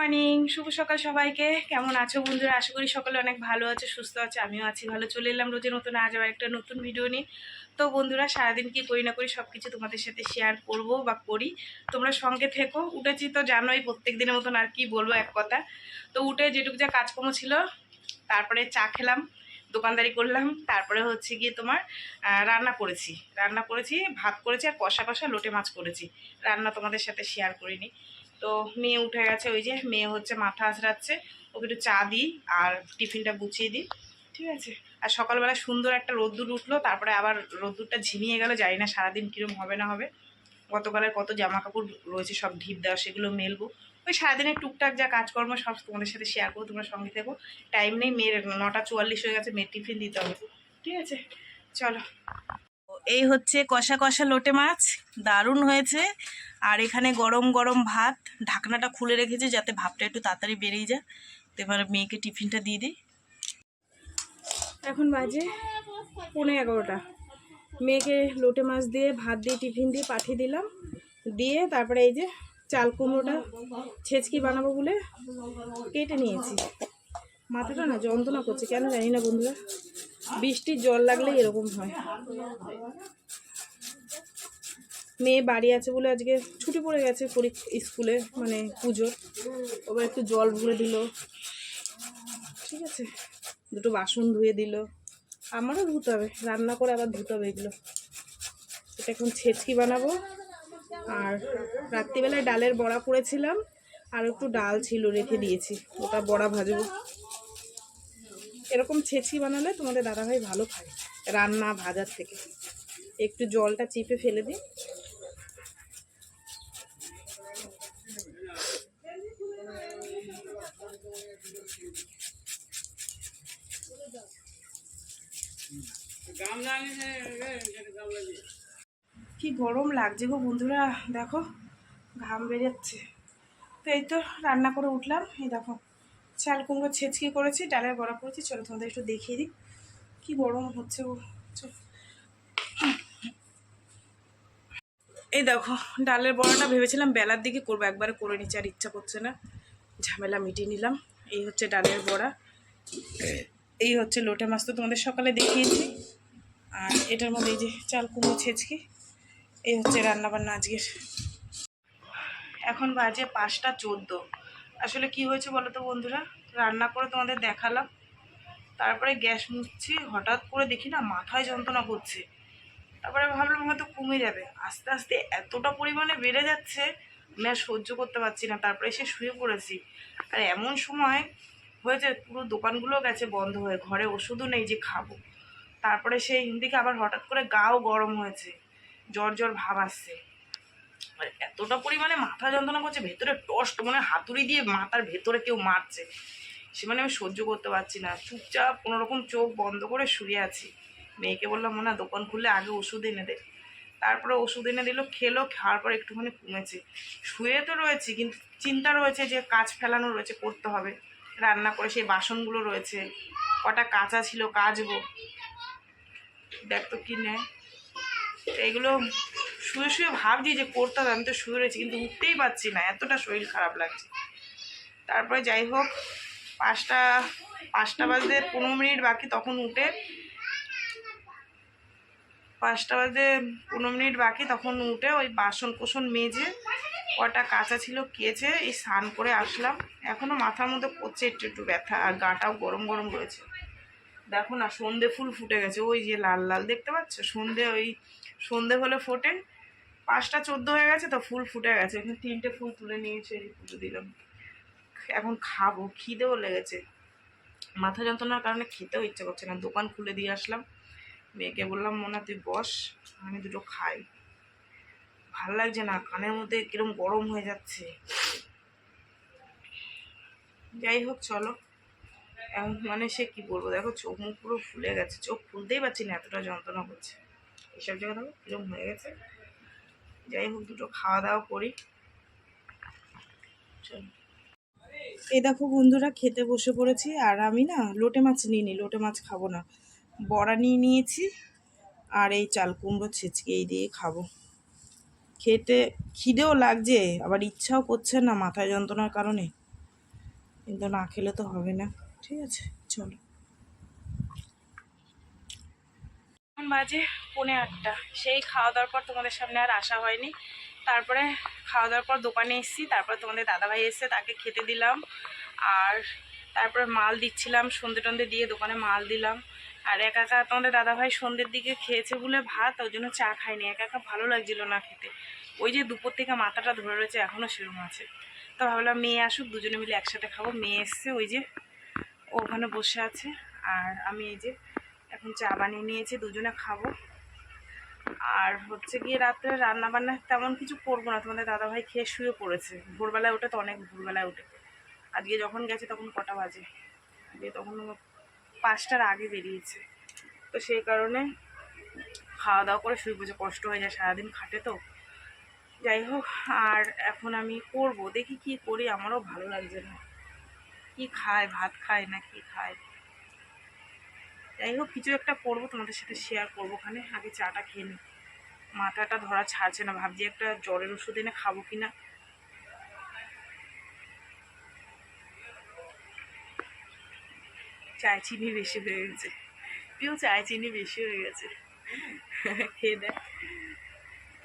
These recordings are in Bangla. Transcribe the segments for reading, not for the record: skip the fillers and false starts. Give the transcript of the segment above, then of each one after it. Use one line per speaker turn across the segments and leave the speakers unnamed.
মর্নিং, শুভ সকাল সবাইকে। কেমন আছো বন্ধুরা? আশা করি সকলে অনেক ভালো আছে, সুস্থ আছে। আমিও আছি ভালো। চলে এলাম রোজের মতন আজ আবার একটা নতুন ভিডিও নিয়ে। তো বন্ধুরা, সারাদিন কি করি না করি সব কিছু তোমাদের সাথে শেয়ার করব বা করি, তোমরা সঙ্গে থেকো। উঠেছি তো জানোই, প্রত্যেক দিনের মতন আর কি বলবো, এক কথা। তো উঠে যেটুকু যা কাজকর্ম ছিল, তারপরে চা খেলাম, দোকানদারি করলাম, তারপরে হচ্ছে গিয়ে তোমার রান্না করেছি, ভাত করেছি, আর কষা কষা লোটে মাছ করেছি। রান্না তোমাদের সাথে শেয়ার করিনি। তো মেয়ে উঠে গেছে, ওই যে মেয়ে হচ্ছে মাথা আঁচড়াচ্ছে, ওকে একটু চা দিই আর টিফিনটা গুছিয়ে দিই, ঠিক আছে। আর সকালবেলা সুন্দর একটা রোদ্দুর উঠলো, তারপরে আবার রোদ্দুরটা ঝিমিয়ে গেল, জানি না সারাদিন কীরকম হবে না হবে। গতকালের কত জামা কাপড় রয়েছে সব ঢিপ দেওয়া, সেগুলো মেলবো। ওই সারাদিনের টুকটাক যা কাজকর্ম সব তোমাদের সাথে শেয়ার করবো, তোমরা সঙ্গে থেকো। টাইম নেই, মেয়ের 9:44 হয়ে গেছে, মেয়ের টিফিন দিতে হবে, ঠিক আছে। চলো, এই হচ্ছে কষা কষা লোটে মাছ, দারুণ হয়েছে। আর এখানে গরম গরম ভাত, ঢাকনাটা খুলে রেখেছি যাতে ভাতটা একটু তাড়াতাড়ি বেরিয়ে যায়। তো এবার মেয়েকে টিফিনটা দিয়ে দিই। এখন বাজে 11:15। মেয়েকে লোটে মাছ দিয়ে ভাত দিয়ে টিফিন দিয়ে পাঠিয়ে দিলাম, দিয়ে তারপরে এই যে চাল কুমড়োটা ছেচকি বানাবো বলে কেটে নিয়েছি। মাথাটা না যন্ত্রণা করছে, কেন জানি না বন্ধুরা, বৃষ্টির জল লাগলে এরকম হয়। মেয়ে বাড়ি আছে বলে আজকে ছুটি পড়ে গেছে স্কুলে, মানে পুজোর। ওবার একটু জল ভরে দিল, ঠিক আছে। দুটো বাসন ধুয়ে দিল, আমারও ধুতে হবে, রান্না করে আবার ধুতে হবে এগুলো। এটা এখন ছেচকি বানাবো। আর রাত্রিবেলায় ডালের বড়া করেছিলাম, আর একটু ডাল ছিল রেখে দিয়েছি, ওটা বড়া ভাজবো। এরকম ছেচকি বানালে তোমাদের দাদাভাই ভালো খায় রান্না ভাজার থেকে। একটু জলটা চিপে ফেলে দিই। কি গরম লাগছে গো বন্ধুরা, দেখো ঘাম বেরোচ্ছে। তো এই তো রান্না করে উঠলাম, এই দেখো চাল কুমড়ো ছেচকি করেছি, ডালের বড়া করেছি। চলো তোমাদের একটু দেখিয়ে দিই কি গরম হচ্ছে গো। এই দেখো ডালের বড়াটা ভেবেছিলাম বেলার দিকে করবো, একবারে করে নিচ্ছি, আর ইচ্ছা করছে না, ঝামেলা মিটিয়ে নিলাম। এই হচ্ছে ডালের বড়া, এই হচ্ছে লোটে মাছ, তো তোমাদের সকালে দেখিয়েছি। আর এটার মধ্যে এই যে চাল কুমড়ো ছেচকি, এই হচ্ছে রান্নাবান্না আজকের। এখন বাজে 5:14। আসলে কি হয়েছে বলো তো বন্ধুরা, রান্না করে তোমাদের দেখালাম, তারপরে গ্যাস মুছছি, হঠাৎ করে দেখি না মাথায় যন্ত্রণা করছে। তারপরে ভাবলাম হয়তো কমে যাবে, আস্তে আস্তে এতটা পরিমাণে বেড়ে যাচ্ছে, আমি আর সহ্য করতে পারছি না। তারপরে এসে শুয়ে পড়েছি। আর এমন সময় হয়েছে, পুরো দোকানগুলো গেছে বন্ধ হয়ে, ঘরে ওষুধও নেই যে খাবো। তারপরে সেই দিকে আবার হঠাৎ করে গাও গরম হয়েছে, জ্বর জ্বর ভাব আসছে। আর এতটা পরিমাণে মাথা যন্ত্রণা করছে, ভেতরে টস্ট মানে হাতুড়ি দিয়ে মাথার ভেতরে কেউ মারছে, সে মানে আমি সহ্য করতে পারছি না। চুপচাপ কোনোরকম চোখ বন্ধ করে শুয়ে আছি। মেয়েকে বললাম না দোকান খুললে আগে ওষুধ এনে দে। তারপরে ওষুধ এনে দিল, খেলো, খাওয়ার পর একটুখানি কমেছে। শুয়ে তো রয়েছি, কিন্তু চিন্তা রয়েছে যে কাজ ফেলানো রয়েছে, করতে হবে। রান্না করে সেই বাসনগুলো রয়েছে, কটা কাঁচা ছিল কাচবো, দেখ তো কি নেয়। এইগুলো শুয়ে শুয়ে ভাবছি যে করতে হবে, আমি তো শুয়ে রয়েছি কিন্তু উঠতেই পারছি না, এতটা শরীর খারাপ লাগছে। তারপরে যাই হোক, 5টা বাজতে 15 মিনিট বাকি, তখন উঠে 5টা বাজতে 15 মিনিট বাকি, তখন উঠে ওই বাসন কোসন মেজে কটা কাঁচা ছিল কেচে এই স্নান করে আসলাম। এখনও মাথার মধ্যে করছে একটু একটু ব্যথা, আর গাটাও গরম গরম রয়েছে। দেখো না সন্ধে ফুল ফুটে গেছে, ওই যে লাল লাল দেখতে পাচ্ছ, সন্ধে হলে ফোটে। 5:14 হয়ে গেছে, তো ফুল ফুটে গেছে। এখানে 3টে ফুল তুলে নিয়েছে, পুজো দিলাম। এখন খাবো, খিদেও লেগেছে। মাথা যন্ত্রণার কারণে খেতেও ইচ্ছে করছে না। দোকান খুলে দিয়ে আসলাম, মেয়েকে বললাম মোনা তুই বস, আমি দুটো খাই। ভাল লাগছে না, কানের মধ্যে কিরম গরম হয়ে যাচ্ছে। যাই হোক চলো, মানে সে কি বলবো, দেখো চোখ মুখ পুরো ফুলে গেছে, চোখ খুলতেই পারছি না, এতটা যন্ত্রণা করছে। এসব জায়গা দেখো কিরম হয়ে গেছে। যাই হোক দুটো খাওয়া দাওয়া করি, চলো। এই দেখো বন্ধুরা, খেতে বসে পড়েছি। আর আমি না লোটে মাছ নিইনি, লোটে মাছ খাবো না, বড়া নিয়ে নিয়েছি। আর এই চাল কুমড়ো ছেচকি এই দিয়ে খাবো। খেতে খিদেও লাগছে, আবার ইচ্ছাও করছে না মাথায় যন্ত্রণার কারণে। কিন্তু না খেলে তো হবে না। ঠিক আছে, চলো। এখন বাজে 7:45। সেই খাওয়া দাওয়ার পর তোমাদের সামনে আর আসা হয়নি। তারপরে খাওয়া দাওয়ার পর দোকানে এসেছি, তারপরে তোমাদের দাদাভাই এসে তাকে খেতে দিলাম। আর তারপরে মাল দিচ্ছিলাম, সন্ধে টন্ধে দিয়ে দোকানে মাল দিলাম। আর একা একা তোমাদের দাদাভাই সন্ধ্যের দিকে খেয়েছে বলে ভাত, ওই জন্য চা খাইনি। একা একা ভালো লাগছিল না খেতে। ওই যে দুপুর থেকে মাথাটা ধরে রয়েছে, এখনও সেরকম আছে। তো ভাবলাম মেয়ে আসুক, দুজনে মিলে একসাথে খাবো। মেয়ে এসছে, ওই যে ওখানে বসে আছে। আর আমি এই যে এখন চা বানিয়ে নিয়েছি, দুজনে খাবো। আর হচ্ছে গিয়ে রাত্রে রান্না বান্না তেমন কিছু করবো না। তোমাদের দাদাভাই খেয়ে শুয়ে পড়েছে। ভোরবেলায় ওঠে তো, অনেক ভোরবেলায় ওঠে। আজকে যখন গেছে তখন কটা বাজে, আজকে তখন 5টার আগে বেরিয়েছে। তো সেই কারণে খাওয়া দাওয়া করে শুয়ে পড়েছে, কষ্ট হয়ে যায়, সারাদিন খাটে তো। যাই হোক, আর এখন আমি করব, দেখি কি করি, আমারও ভালো লাগছে না। কি খায়, ভাত খায় না কি খায়, যাই হোক কিছু একটা করবো, তোমাদের সাথে শেয়ার করবো। ওখানে আগে চাটা খেয়ে নিই, মাথাটা ধরা ছাড়ছে না। ভাবছি একটা জ্বরের ওষুধ এনে খাবো কিনা। চায় চিনি বেশি হয়ে গেছে, কেউ চায় চিনি বেশি হয়ে গেছে। খেয়ে দেয়।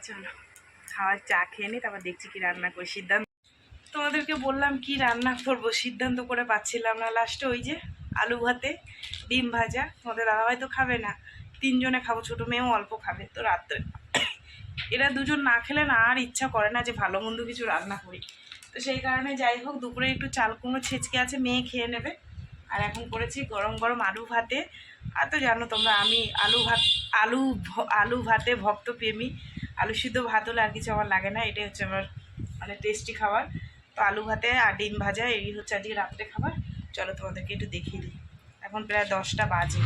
চলো খাওয়ার চা খেয়ে নিই, তারপর দেখছি কি রান্না করি। সিদ্ধান্ত তোমাদেরকে বললাম কি রান্না করবো, সিদ্ধান্ত করে পাচ্ছিলাম না। লাস্টে ওই যে আলু ভাতে ডিম ভাজা। তোমাদের দাদাভাই তো খাবে না, 3জনে খাবো, ছোটো মেয়েও অল্প খাবে। তো রাত্রে এরা দুজন না খেলে না আর ইচ্ছা করে না যে ভালো মন্দ কিছু রান্না করি। তো সেই কারণে যাই হোক, দুপুরে একটু চাল কুমড়ো ছেঁচকে আছে, মেয়ে খেয়ে নেবে। আর এখন করেছি গরম গরম আলু ভাতে। আর তো জানো তোমরা, আমি আলু ভাতে ভক্ত প্রেমী। আলু সিদ্ধ ভাত হলে আর কিছু আমার লাগে না, এটাই হচ্ছে আমার মানে টেস্টি খাবার। তো আলু ভাতে আর ডিম ভাজা, এই হচ্ছে আজকে রাত্রে খাবার। চলো তোমাদেরকে একটু দেখিয়ে দিই। এখন প্রায় 10টা বাজে,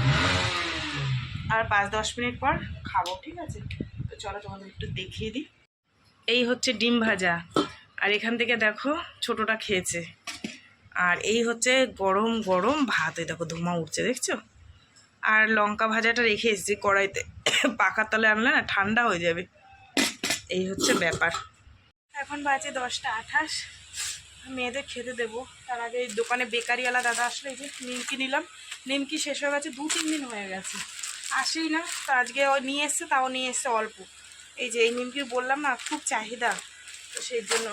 আর 5-10 মিনিট পর খাবো, ঠিক আছে? তো চলো তোমাদের একটু দেখিয়ে দিই। এই হচ্ছে ডিম ভাজা, আর এখান থেকে দেখো ছোটটা খেয়েছে। আর এই হচ্ছে গরম গরম ভাত, এই দেখো ধোঁয়া উঠছে, দেখছো? আর লঙ্কা ভাজাটা রেখে এসেছি কড়াইতে, পাখার তলে আনলে না ঠান্ডা হয়ে যাবে। এই হচ্ছে ব্যাপার। এখন বাজে 10টা 28। মেয়েদের খেতে দেবো, তার আগে এই দোকানে বেকারিওয়ালা দাদা আসলে এই যে নিমকি নিলাম। নিমকি শেষ হয়ে গেছে, 2-3 দিন হয়ে গেছে, আসেই না। তো আজকে ও নিয়ে এসছে, তাও নিয়ে এসছে অল্প। এই যে এই নিমকি বললাম না খুব চাহিদা, তো সেই জন্য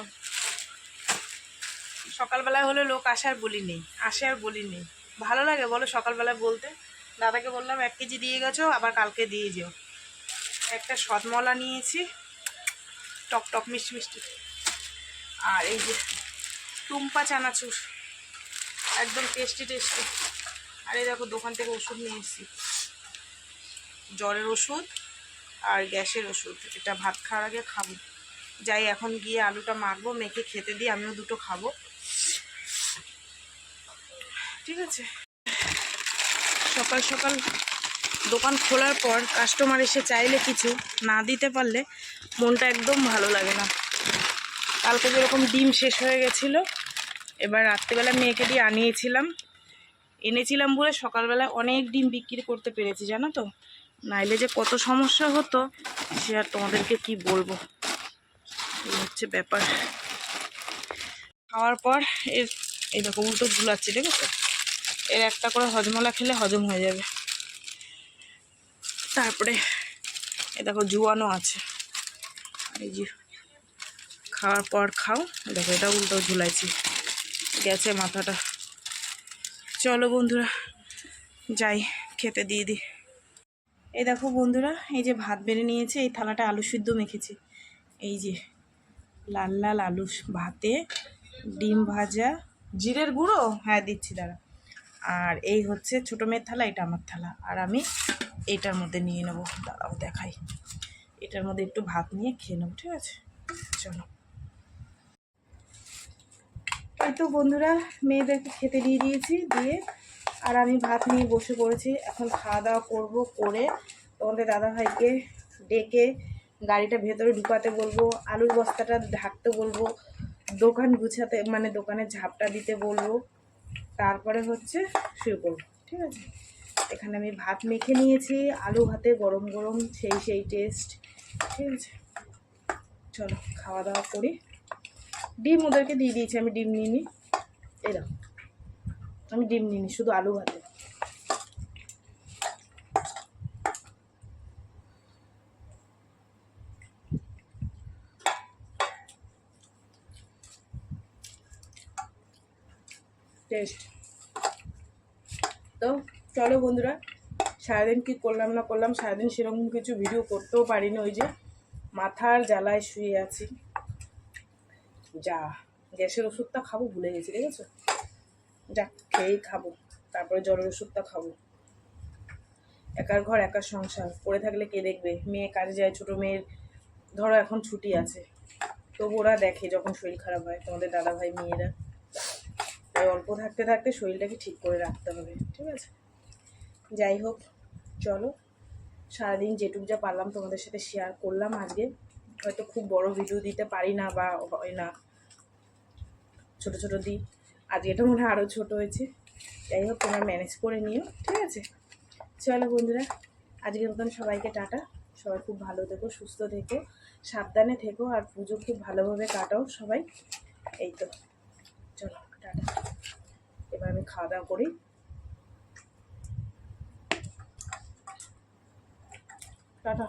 সকালবেলায় হলে লোক আসে আর বলি নেই, আসে আর বলি নেই। ভালো লাগে বলো সকালবেলায় বলতে? দাদাকে বললাম 1 কেজি দিয়ে গেছো, আবার কালকে দিয়ে যেও। একটা সদমলা নিয়েছি, টক টক মিষ্টি মিষ্টি। আর এই যে টুম্পা চানাচুর, একদম টেস্টি টেস্টি। আর এই দেখো দোকান থেকে ওষুধ নিয়ে এসেছি, জ্বরের ওষুধ আর গ্যাসের ওষুধ। এটা ভাত খাওয়ার আগে খাবো। যাই এখন গিয়ে আলুটা মাখবো, মেখে খেতে দিই, আমিও দুটো খাবো, ঠিক আছে? সকাল সকাল দোকান খোলার পর কাস্টমার এসে চাইলে কিছু না দিতে পারলে মনটা একদম ভালো লাগে না। কালকে যেরকম ডিম শেষ হয়ে গেছিলো, এবার রাত্রিবেলা মেয়েকে দিয়ে এনেছিলাম বলে সকালবেলায় অনেক ডিম বিক্রি করতে পেরেছি, জানো তো? নাইলে যে কত সমস্যা হতো সে আর তোমাদেরকে কি বলবো। এই হচ্ছে ব্যাপার। খাওয়ার পর এই দেখো উল্টো ঝুলাচ্ছে, দেখেছো? এর একটা করে হজমলা খেলে হজম হয়ে যাবে। তারপরে এ দেখো জুয়ানো আছে, এই যে খাওয়ার পর খাও। দেখো এটা উল্টো ঝুলাইছি, গেছে মাথাটা। চলো বন্ধুরা যাই, খেতে দিয়ে দিই। এই দেখো বন্ধুরা, এই যে ভাত বেড়ে নিয়েছি, এই থালাটা আলু সিদ্ধ মেখেছি। এই যে লাল লাল আলু ভাতে ডিম ভাজা, জিরের গুঁড়ো হ্যাঁ দিচ্ছি দাঁড়া। আর এই হচ্ছে ছোটো মেয়ের থালা, এটা আমার থালা। আর আমি এটার মধ্যে নিয়ে নেবো, দাঁড়াও দেখাই। এটার মধ্যে একটু ভাত নিয়ে খেয়ে নেবো, ঠিক আছে? চলো। এই তো বন্ধুরা মেয়েদেরকে খেতে দিয়ে দিয়েছি, দিয়ে আর আমি ভাত নিয়ে বসে পড়েছি। এখন খাওয়া দাওয়া করবো, করে তোমাদের দাদাভাইকে ডেকে গাড়িটা ভেতরে ঢুকাতে বলবো, আলুর বস্তাটা ঢাকতে বলবো, দোকান গুছাতে মানে দোকানের ঝাপটা দিতে বলবো, তারপরে হচ্ছে শুয়ে পড়বো, ঠিক আছে? এখানে আমি ভাত মেখে নিয়েছি, আলু ভাতে গরম গরম, সেই টেস্ট, ঠিক আছে? চলো খাওয়া দাওয়া করি। ডিম ওদেরকে দিয়ে দিয়েছি, আমি ডিম নিয়ে নিই। এরকম আমি ডিম নিইনি, শুধু আলু ভাতে। টেস্ট। তো চলো বন্ধুরা, সারাদিন কী করলাম না করলাম, সারাদিন সেরকম কিছু ভিডিও করতেও পারিনি, ওই যে মাথার জ্বালায় শুয়ে আছি। যা গ্যাসের ওষুধটা খাবো ভুলে গেছি, দেখেছো? যা খেয়েই খাবো, তারপরে জ্বরের ওষুধটা খাবো। একার ঘর একার সংসার, পড়ে থাকলে কে দেখবে? মেয়ে কাজে যায়, ছোটো মেয়ের ধরো এখন ছুটি আছে, তবু ওরা দেখে যখন শরীর খারাপ হয়, তোমাদের দাদাভাই মেয়েরা। তাই অল্প থাকতে থাকতে শরীরটাকে ঠিক করে রাখতে হবে, ঠিক আছে? যাই হোক, চলো সারাদিন যেটুক যা পারলাম তোমাদের সাথে শেয়ার করলাম আজকে। হয়তো খুব বড় ভিডিও দিতে পারি না, বা হয় না, ছোট ছোট দিই। আজকে এটা মনে হয় আরও ছোটো হয়েছে। যাই হোক, তোমরা ম্যানেজ করে নিও, ঠিক আছে? চলো বন্ধুরা, আজকের মতন সবাইকে টাটা। সবাই খুব ভালো থেকো, সুস্থ থেকো, সাবধানে থেকো, আর পুজো খুব ভালোভাবে কাটাও সবাই। এই তো, চলো টাটা। এবার আমি খাওয়া দাওয়া করি। টাটা।